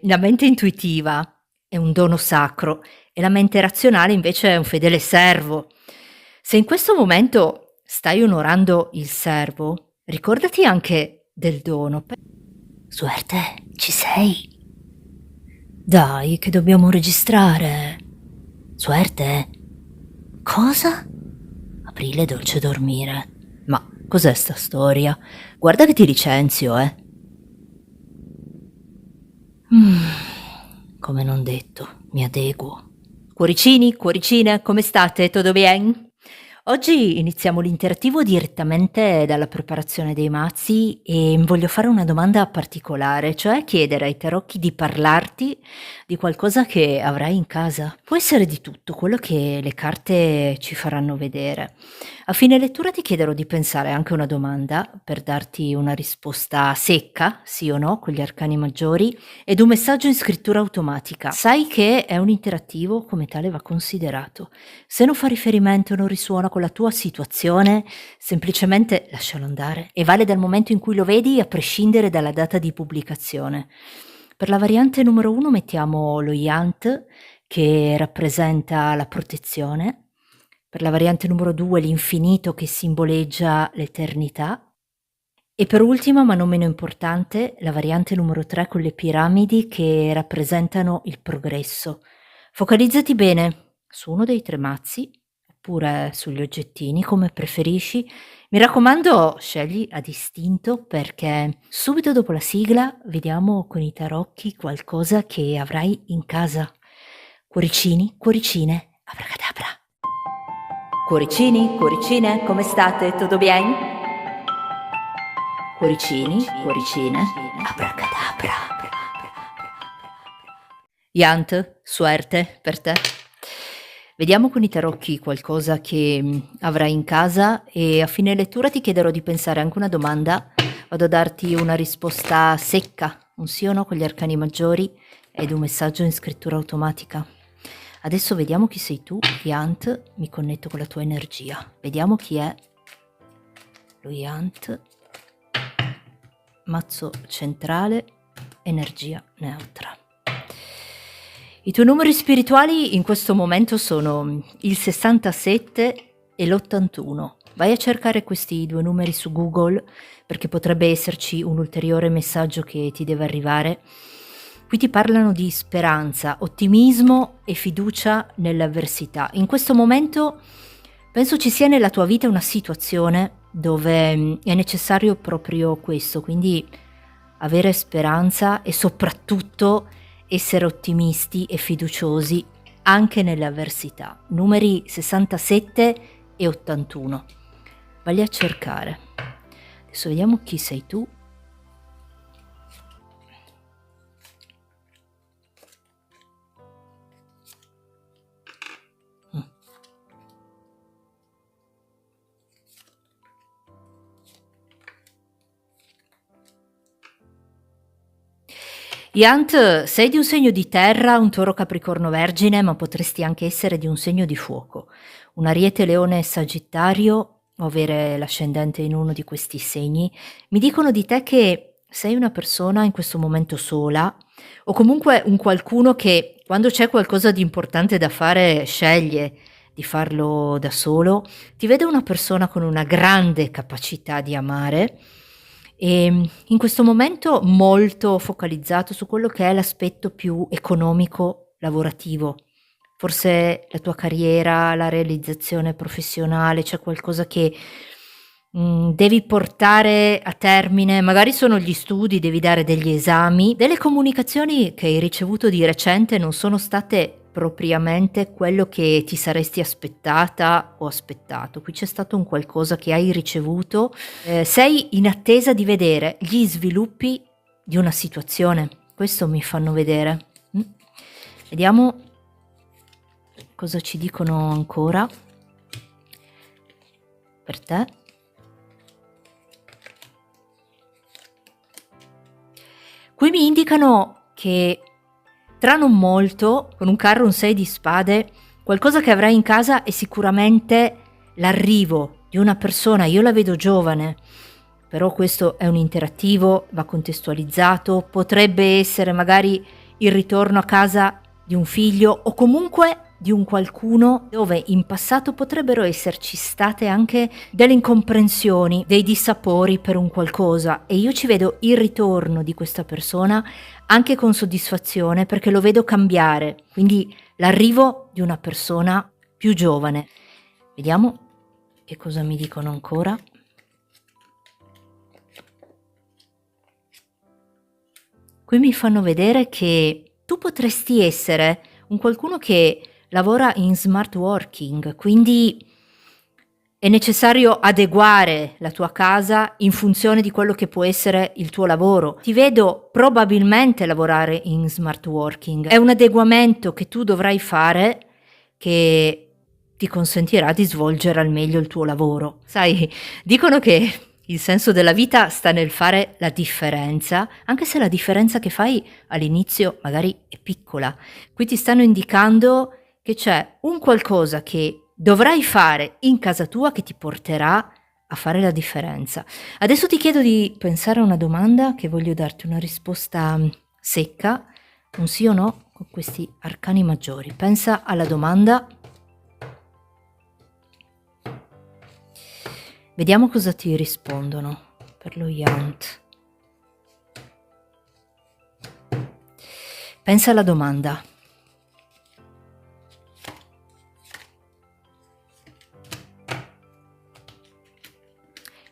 La mente intuitiva è un dono sacro e la mente razionale invece è un fedele servo. Se in questo momento stai onorando il servo, ricordati anche del dono. Suerte, ci sei? Dai, che dobbiamo registrare. Suerte? Cosa? Aprile dolce dormire. Ma cos'è sta storia? Guarda che ti licenzio, eh. Come non detto, mi adeguo. Cuoricini, cuoricine, come state? Tutto bien? Oggi iniziamo l'interattivo direttamente dalla preparazione dei mazzi e voglio fare una domanda particolare, cioè chiedere ai tarocchi di parlarti di qualcosa che avrai in casa. Può essere di tutto, quello che le carte ci faranno vedere. A fine lettura ti chiederò di pensare anche a una domanda per darti una risposta secca, sì o no, con gli arcani maggiori, ed un messaggio in scrittura automatica. Sai che è un interattivo, come tale va considerato. Se non fa riferimento o non risuona con la tua situazione, semplicemente lascialo andare e vale dal momento in cui lo vedi a prescindere dalla data di pubblicazione. Per la variante numero 1 mettiamo lo Yant, che rappresenta la protezione. Per la variante numero 2 l'infinito, che simboleggia l'eternità. E per ultima, ma non meno importante, la variante numero 3 con le piramidi che rappresentano il progresso. Focalizzati bene su uno dei tre mazzi, oppure sugli oggettini, come preferisci. Mi raccomando, scegli a distinto perché subito dopo la sigla vediamo con i tarocchi qualcosa che avrai in casa. Cuoricini, cuoricine, abracadabra. Cuoricini, cuoricine, come state? Tutto bien? Cuoricini, cuoricine, abracadabra. Yant, suerte per te. Vediamo con i tarocchi qualcosa che avrai in casa e a fine lettura ti chiederò di pensare anche una domanda. Vado a darti una risposta secca, un sì o no con gli arcani maggiori ed un messaggio in scrittura automatica. Adesso vediamo chi sei tu, Yant, mi connetto con la tua energia. Vediamo chi è lo Yant. Mazzo centrale, energia neutra. I tuoi numeri spirituali in questo momento sono il 67 e l'81. Vai a cercare questi due numeri su Google perché potrebbe esserci un ulteriore messaggio che ti deve arrivare. Qui ti parlano di speranza, ottimismo e fiducia nell'avversità. In questo momento penso ci sia nella tua vita una situazione dove è necessario proprio questo, quindi avere speranza e soprattutto essere ottimisti e fiduciosi anche nelle avversità. Numeri 67 e 81. Vai a cercare. Adesso vediamo chi sei tu. Yant, sei di un segno di terra, un toro capricorno vergine, ma potresti anche essere di un segno di fuoco. Un ariete, leone e sagittario, o avere l'ascendente in uno di questi segni, mi dicono di te che sei una persona in questo momento sola, o comunque un qualcuno che quando c'è qualcosa di importante da fare sceglie di farlo da solo. Ti vedo una persona con una grande capacità di amare e in questo momento molto focalizzato su quello che è l'aspetto più economico lavorativo. Forse la tua carriera, la realizzazione professionale, c'è qualcosa che devi portare a termine, magari sono gli studi, devi dare degli esami. Delle comunicazioni che hai ricevuto di recente non sono state propriamente quello che ti saresti aspettata o aspettato. Qui c'è stato un qualcosa che hai ricevuto. Sei in attesa di vedere gli sviluppi di una situazione. Questo mi fanno vedere. Vediamo cosa ci dicono ancora per te. Qui mi indicano che tra non molto, con un carro, un 6 di spade, qualcosa che avrai in casa è sicuramente l'arrivo di una persona. Io la vedo giovane, però questo è un interattivo, va contestualizzato, potrebbe essere magari il ritorno a casa di un figlio o comunque di un qualcuno dove in passato potrebbero esserci state anche delle incomprensioni, dei dissapori per un qualcosa, e io ci vedo il ritorno di questa persona anche con soddisfazione perché lo vedo cambiare, quindi l'arrivo di una persona più giovane. Vediamo che cosa mi dicono ancora. Qui mi fanno vedere che tu potresti essere un qualcuno che lavora in smart working, quindi è necessario adeguare la tua casa in funzione di quello che può essere il tuo lavoro. Ti vedo probabilmente lavorare in smart working. È un adeguamento che tu dovrai fare che ti consentirà di svolgere al meglio il tuo lavoro. Sai, dicono che il senso della vita sta nel fare la differenza, anche se la differenza che fai all'inizio magari è piccola. Qui ti stanno indicando che c'è un qualcosa che dovrai fare in casa tua che ti porterà a fare la differenza. Adesso ti chiedo di pensare a una domanda che voglio darti una risposta secca, un sì o no con questi arcani maggiori. Pensa alla domanda. Vediamo cosa ti rispondono per lo Yant. Pensa alla domanda.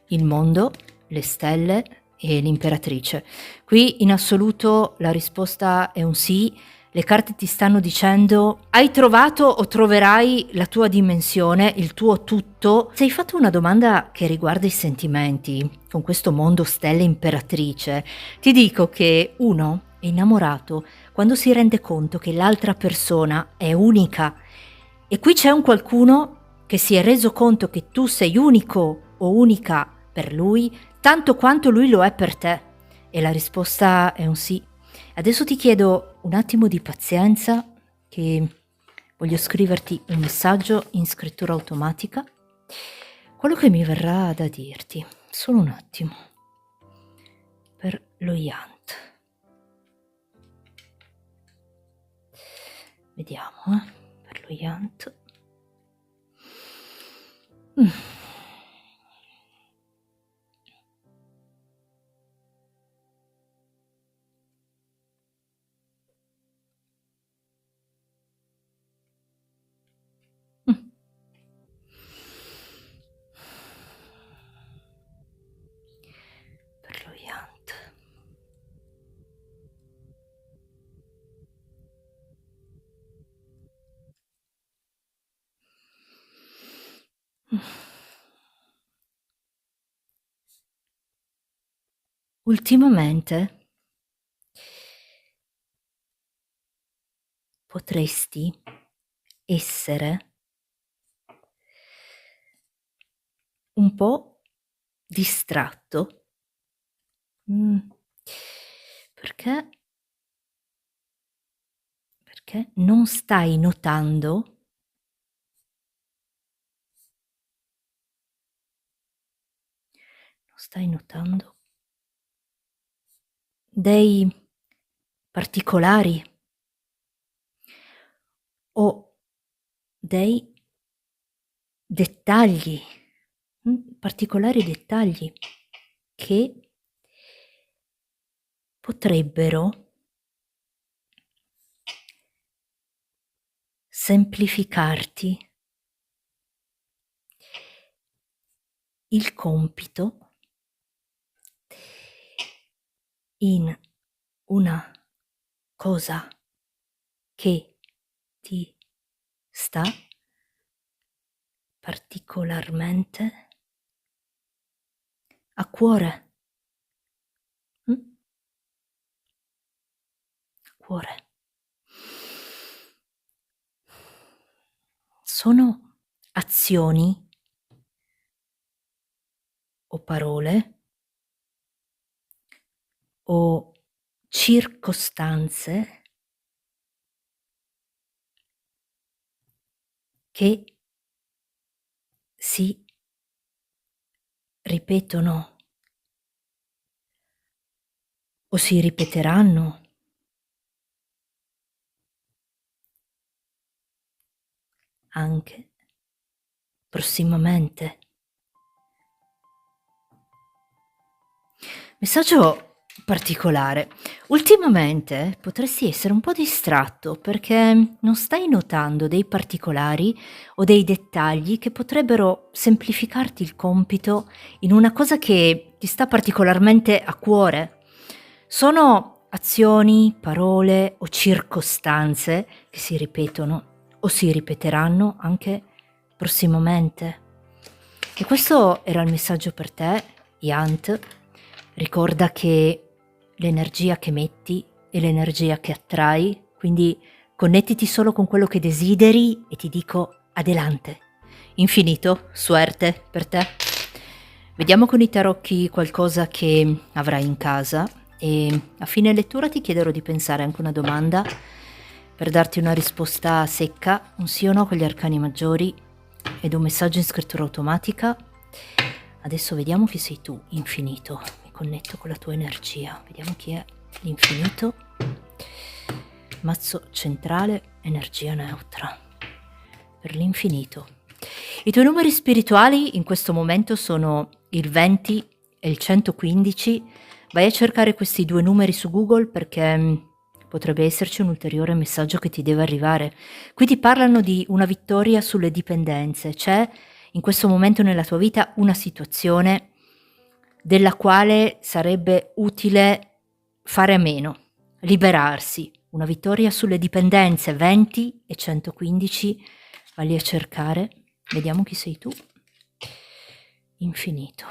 Il mondo, le stelle e l'imperatrice. Qui in assoluto la risposta è un sì. Le carte ti stanno dicendo: hai trovato o troverai la tua dimensione, il tuo tutto. Se hai fatto una domanda che riguarda i sentimenti, con questo mondo stelle imperatrice, ti dico che uno è innamorato quando si rende conto che l'altra persona è unica. E qui c'è un qualcuno che si è reso conto che tu sei unico o unica per lui, tanto quanto lui lo è per te. E la risposta è un sì. Adesso ti chiedo un attimo di pazienza, che voglio scriverti un messaggio in scrittura automatica. Quello che mi verrà da dirti, solo un attimo, per lo Yant. Vediamo, per lo Yant. Per lo Yant. Ultimamente potresti essere un po' distratto, perché non stai notando dei particolari o dei dettagli, particolari dettagli che potrebbero semplificarti il compito in una cosa che ti sta particolarmente a cuore. Cuore. Sono azioni o parole o circostanze che si ripetono o si ripeteranno anche prossimamente. Messaggio particolare. Ultimamente potresti essere un po' distratto perché non stai notando dei particolari o dei dettagli che potrebbero semplificarti il compito in una cosa che ti sta particolarmente a cuore. Sono azioni, parole o circostanze che si ripetono o si ripeteranno anche prossimamente. E questo era il messaggio per te, Yant. Ricorda che l'energia che metti è l'energia che attrai, quindi connettiti solo con quello che desideri e ti dico adelante. Infinito, suerte per te. Vediamo con i tarocchi qualcosa che avrai in casa e a fine lettura ti chiederò di pensare anche una domanda per darti una risposta secca, un sì o no con gli arcani maggiori ed un messaggio in scrittura automatica. Adesso vediamo chi sei tu, infinito. Mi connetto con la tua energia. Vediamo chi è l'infinito. Mazzo centrale, energia neutra. Per l'infinito. I tuoi numeri spirituali in questo momento sono il 20 e il 115. Vai a cercare questi due numeri su Google perché potrebbe esserci un ulteriore messaggio che ti deve arrivare. Qui ti parlano di una vittoria sulle dipendenze. C'è in questo momento nella tua vita una situazione della quale sarebbe utile fare a meno, liberarsi. Una vittoria sulle dipendenze, 20 e 115, vai lì a cercare, vediamo chi sei tu. Infinito.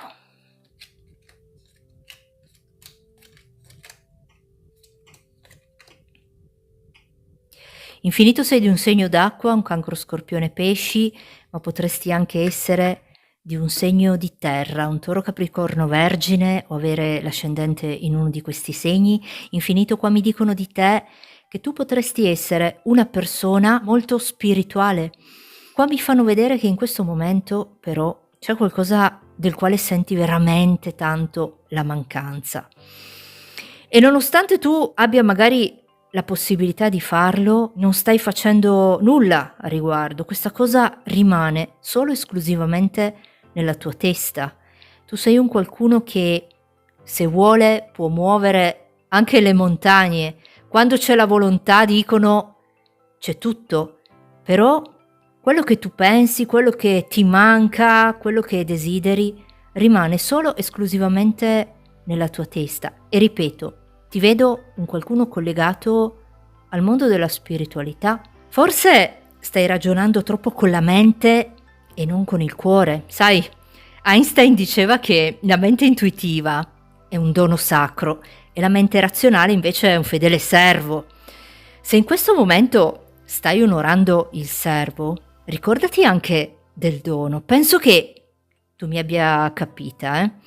Infinito sei di un segno d'acqua, un cancro scorpione pesci, ma potresti anche essere di un segno di terra, un toro capricorno vergine o avere l'ascendente in uno di questi segni. Infinito, qua mi dicono di te che tu potresti essere una persona molto spirituale. Qua mi fanno vedere che in questo momento però c'è qualcosa del quale senti veramente tanto la mancanza. E nonostante tu abbia magari la possibilità di farlo, non stai facendo nulla a riguardo. Questa cosa rimane solo e esclusivamente nella tua testa. Tu sei un qualcuno che, se vuole, può muovere anche le montagne. Quando c'è la volontà, dicono, c'è tutto. Però quello che tu pensi, quello che ti manca, quello che desideri, rimane solo esclusivamente nella tua testa. E ripeto, ti vedo un qualcuno collegato al mondo della spiritualità. Forse stai ragionando troppo con la mente e non con il cuore. Sai, Einstein diceva che la mente intuitiva è un dono sacro e la mente razionale invece è un fedele servo. Se in questo momento stai onorando il servo, ricordati anche del dono. Penso che tu mi abbia capita.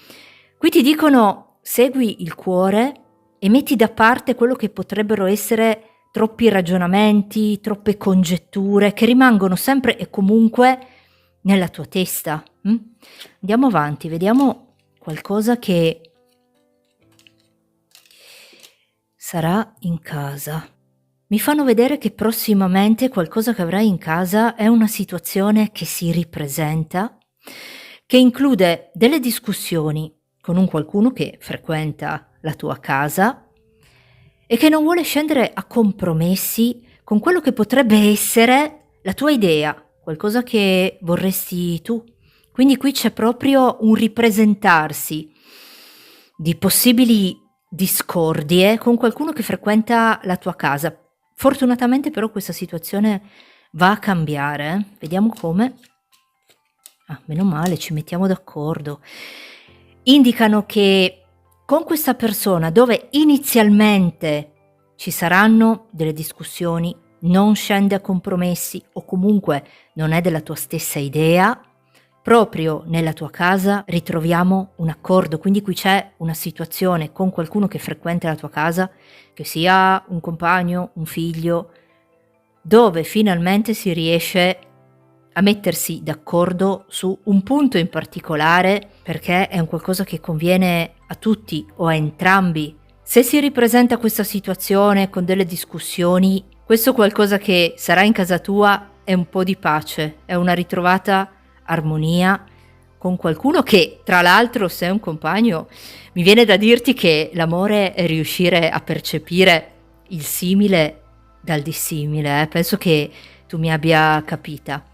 Qui ti dicono segui il cuore e metti da parte quello che potrebbero essere troppi ragionamenti, troppe congetture che rimangono sempre e comunque nella tua testa. Andiamo avanti, vediamo qualcosa che sarà in casa. Mi fanno vedere che prossimamente qualcosa che avrai in casa è una situazione che si ripresenta, che include delle discussioni con un qualcuno che frequenta la tua casa e che non vuole scendere a compromessi con quello che potrebbe essere la tua idea, qualcosa che vorresti tu. Quindi qui c'è proprio un ripresentarsi di possibili discordie con qualcuno che frequenta la tua casa. Fortunatamente però questa situazione va a cambiare. Vediamo come. Meno male, ci mettiamo d'accordo. Indicano che con questa persona, dove inizialmente ci saranno delle discussioni, non scende a compromessi o comunque non è della tua stessa idea, proprio nella tua casa ritroviamo un accordo. Quindi qui c'è una situazione con qualcuno che frequenta la tua casa, che sia un compagno, un figlio, dove finalmente si riesce a mettersi d'accordo su un punto in particolare, perché è un qualcosa che conviene a tutti o a entrambi. Se si ripresenta questa situazione con delle discussioni, questo qualcosa che sarà in casa tua è un po' di pace, è una ritrovata armonia con qualcuno che, tra l'altro, se è un compagno, mi viene da dirti che l'amore è riuscire a percepire il simile dal dissimile, eh. Penso che tu mi abbia capita.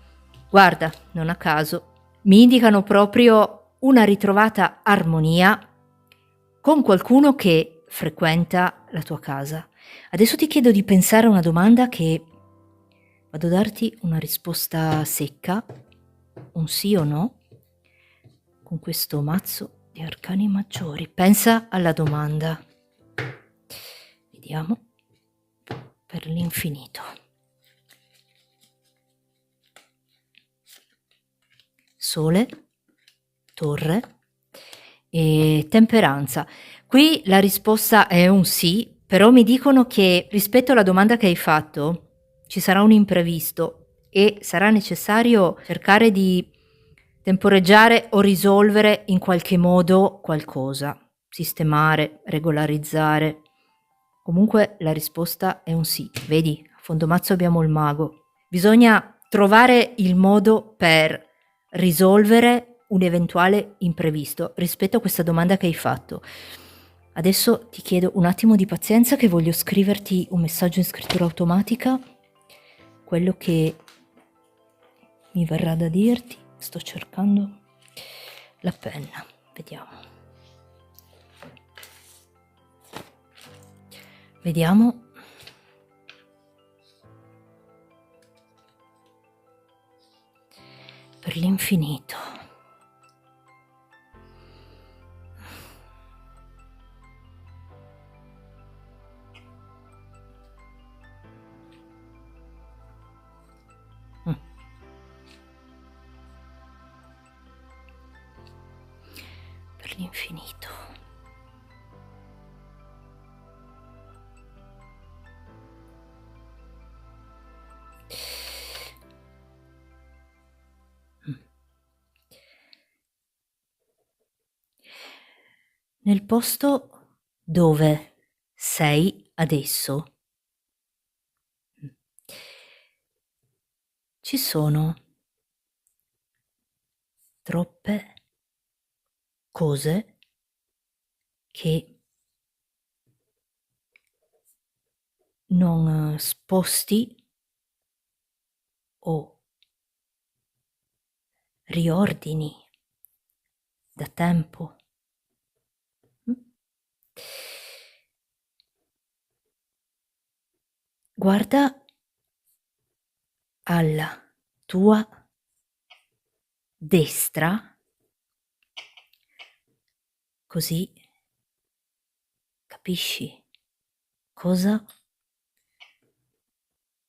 Guarda, non a caso, mi indicano proprio una ritrovata armonia con qualcuno che frequenta la tua casa. Adesso ti chiedo di pensare a una domanda che vado a darti una risposta secca, un sì o no, con questo mazzo di arcani maggiori. Pensa alla domanda. Vediamo per l'infinito. Sole, torre e temperanza. Qui la risposta è un sì, però mi dicono che rispetto alla domanda che hai fatto ci sarà un imprevisto e sarà necessario cercare di temporeggiare o risolvere in qualche modo qualcosa, sistemare, regolarizzare. Comunque la risposta è un sì. Vedi, a fondo mazzo abbiamo il mago. Bisogna trovare il modo per risolvere un eventuale imprevisto rispetto a questa domanda che hai fatto. Adesso ti chiedo un attimo di pazienza che voglio scriverti un messaggio in scrittura automatica, quello che mi verrà da dirti. Sto cercando la penna, vediamo. Vediamo. Per l'infinito. Mm. Per l'infinito. Nel posto dove sei adesso ci sono troppe cose che non sposti o riordini da tempo. Guarda alla tua destra, così capisci cosa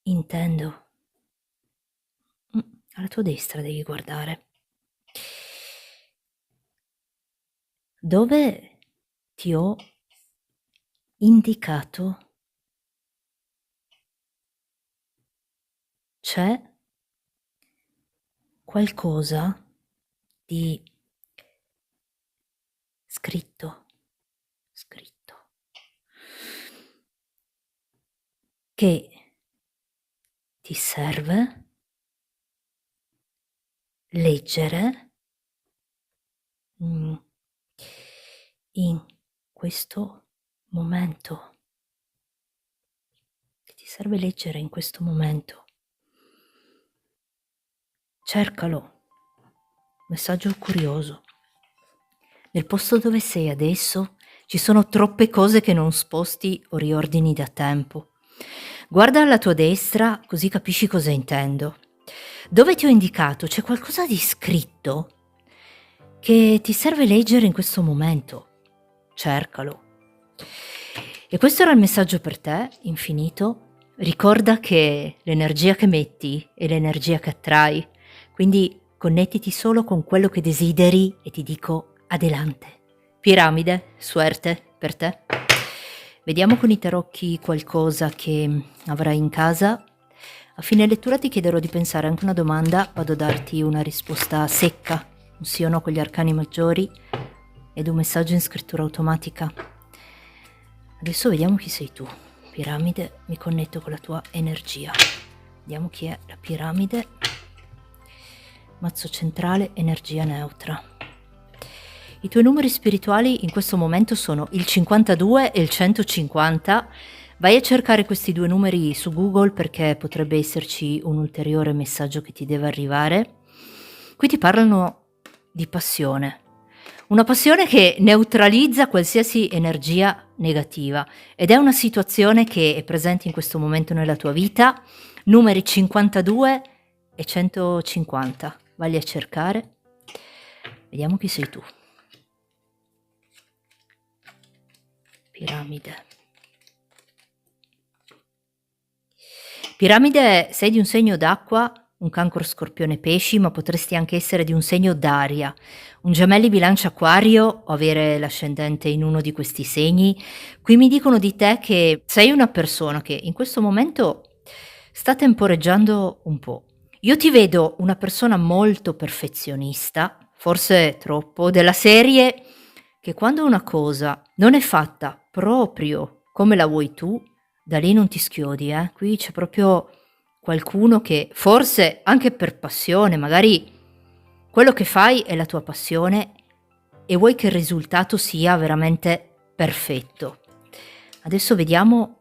intendo. Alla tua destra devi guardare. Dove ti ho indicato c'è qualcosa di scritto che ti serve leggere in questo momento. Che ti serve leggere in questo momento. Cercalo. Messaggio curioso. Nel posto dove sei adesso ci sono troppe cose che non sposti o riordini da tempo. Guarda alla tua destra così capisci cosa intendo. Dove ti ho indicato c'è qualcosa di scritto che ti serve leggere in questo momento. Cercalo. E questo era il messaggio per te, infinito. Ricorda che l'energia che metti è l'energia che attrai, quindi connettiti solo con quello che desideri e ti dico adelante. Piramide, suerte per te. Vediamo con i tarocchi qualcosa che avrai in casa. A fine lettura ti chiederò di pensare anche una domanda, vado a darti una risposta secca, un sì o no con gli arcani maggiori ed un messaggio in scrittura automatica. Adesso vediamo chi sei tu. Piramide, mi connetto con la tua energia. Vediamo chi è la piramide. Mazzo centrale, energia neutra. I tuoi numeri spirituali in questo momento sono il 52 e il 150. Vai a cercare questi due numeri su Google perché potrebbe esserci un ulteriore messaggio che ti deve arrivare. Qui ti parlano di passione. Una passione che neutralizza qualsiasi energia negativa ed è una situazione che è presente in questo momento nella tua vita. Numeri 52 e 150. Vai a cercare. Vediamo chi sei tu. Piramide. Piramide, sei di un segno d'acqua, un cancro scorpione pesci, ma potresti anche essere di un segno d'aria, un gemelli bilancia acquario o avere l'ascendente in uno di questi segni. Qui mi dicono di te che sei una persona che in questo momento sta temporeggiando un po'. Io ti vedo una persona molto perfezionista, forse troppo, della serie che quando una cosa non è fatta proprio come la vuoi tu, da lì non ti schiodi, qui c'è proprio qualcuno che forse anche per passione, magari quello che fai è la tua passione e vuoi che il risultato sia veramente perfetto. Adesso vediamo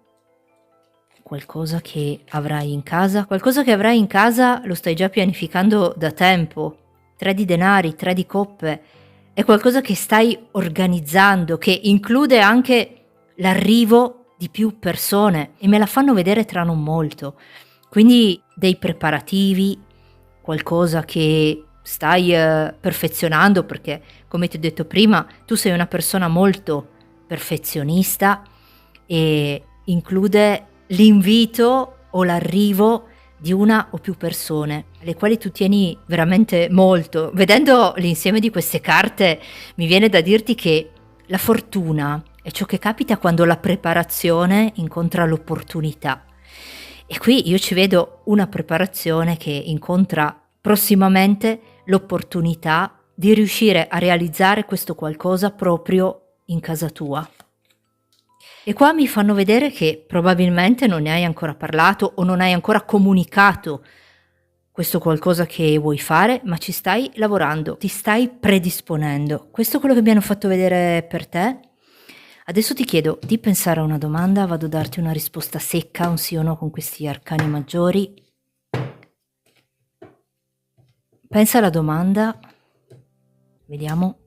qualcosa che avrai in casa. Qualcosa che avrai in casa lo stai già pianificando da tempo. 3 di denari, 3 di coppe. È qualcosa che stai organizzando, che include anche l'arrivo di più persone e me la fanno vedere tra non molto. Quindi dei preparativi, qualcosa che stai perfezionando perché, come ti ho detto prima, tu sei una persona molto perfezionista e include l'invito o l'arrivo di una o più persone, alle quali tu tieni veramente molto. Vedendo l'insieme di queste carte, mi viene da dirti che la fortuna è ciò che capita quando la preparazione incontra l'opportunità. E qui io ci vedo una preparazione che incontra prossimamente l'opportunità di riuscire a realizzare questo qualcosa proprio in casa tua. E qua mi fanno vedere che probabilmente non ne hai ancora parlato o non hai ancora comunicato questo qualcosa che vuoi fare, ma ci stai lavorando, ti stai predisponendo. Questo è quello che mi hanno fatto vedere per te. Adesso ti chiedo di pensare a una domanda, vado a darti una risposta secca, un sì o no con questi arcani maggiori. Pensa alla domanda, vediamo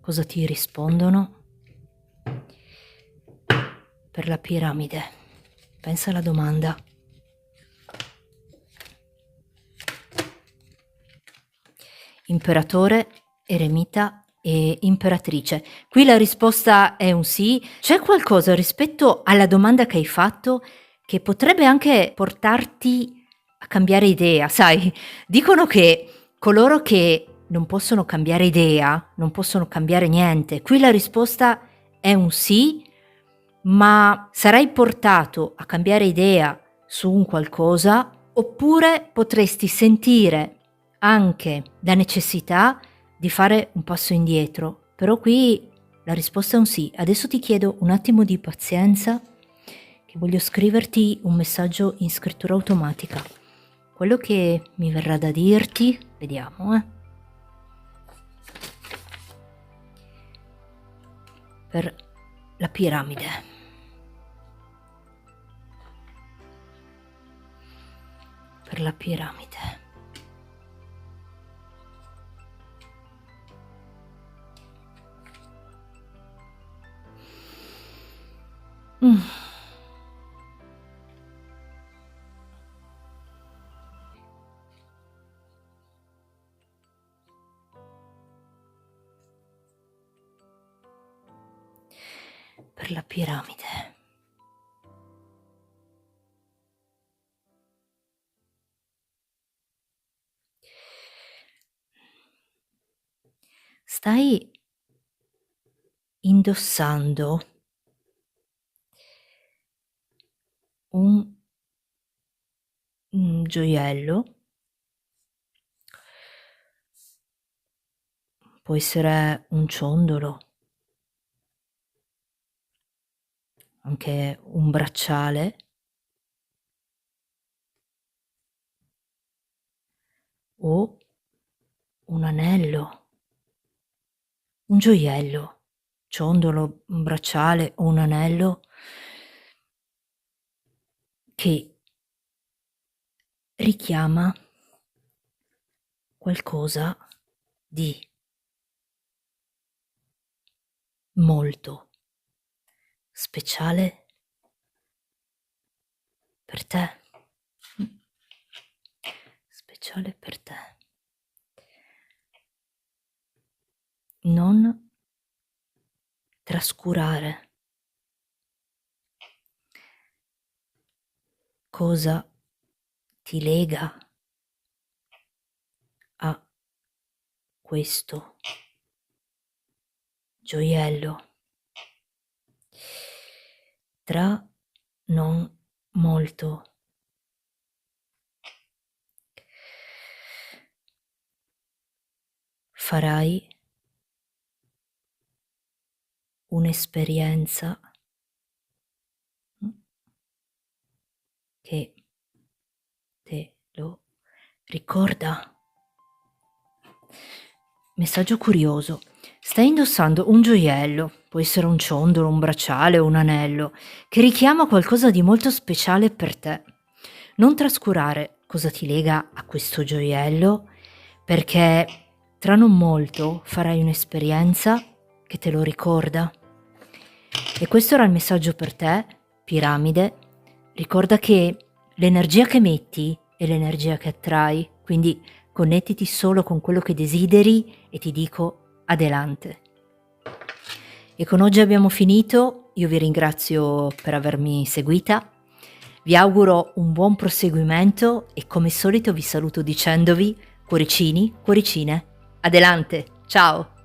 cosa ti rispondono. Per la piramide, pensa alla domanda. Imperatore, eremita e imperatrice. Qui la risposta è un sì. C'è qualcosa rispetto alla domanda che hai fatto che potrebbe anche portarti a cambiare idea. Sai, dicono che coloro che non possono cambiare idea, non possono cambiare niente. Qui la risposta è un sì, ma sarai portato a cambiare idea su un qualcosa oppure potresti sentire anche la necessità di fare un passo indietro. Però qui la risposta è un sì. Adesso ti chiedo un attimo di pazienza che voglio scriverti un messaggio in scrittura automatica. Quello che mi verrà da dirti, vediamo, per la piramide. Per la piramide. Mm. Per la piramide. Stai indossando un gioiello, può essere un ciondolo, anche un bracciale o un anello, un gioiello, ciondolo, un bracciale o un anello che richiama qualcosa di molto speciale per te. Speciale per te. Non trascurare cosa ti lega a questo gioiello. Tra non molto farai un'esperienza che te lo ricorda. Messaggio curioso. Stai indossando un gioiello, può essere un ciondolo, un bracciale o un anello, che richiama qualcosa di molto speciale per te. Non trascurare cosa ti lega a questo gioiello, perché tra non molto farai un'esperienza che te lo ricorda. E questo era il messaggio per te, Piramide. Ricorda che l'energia che metti è l'energia che attrai, quindi connettiti solo con quello che desideri e ti dico adelante. E con oggi abbiamo finito, io vi ringrazio per avermi seguita, vi auguro un buon proseguimento e come solito vi saluto dicendovi cuoricini, cuoricine, adelante, ciao!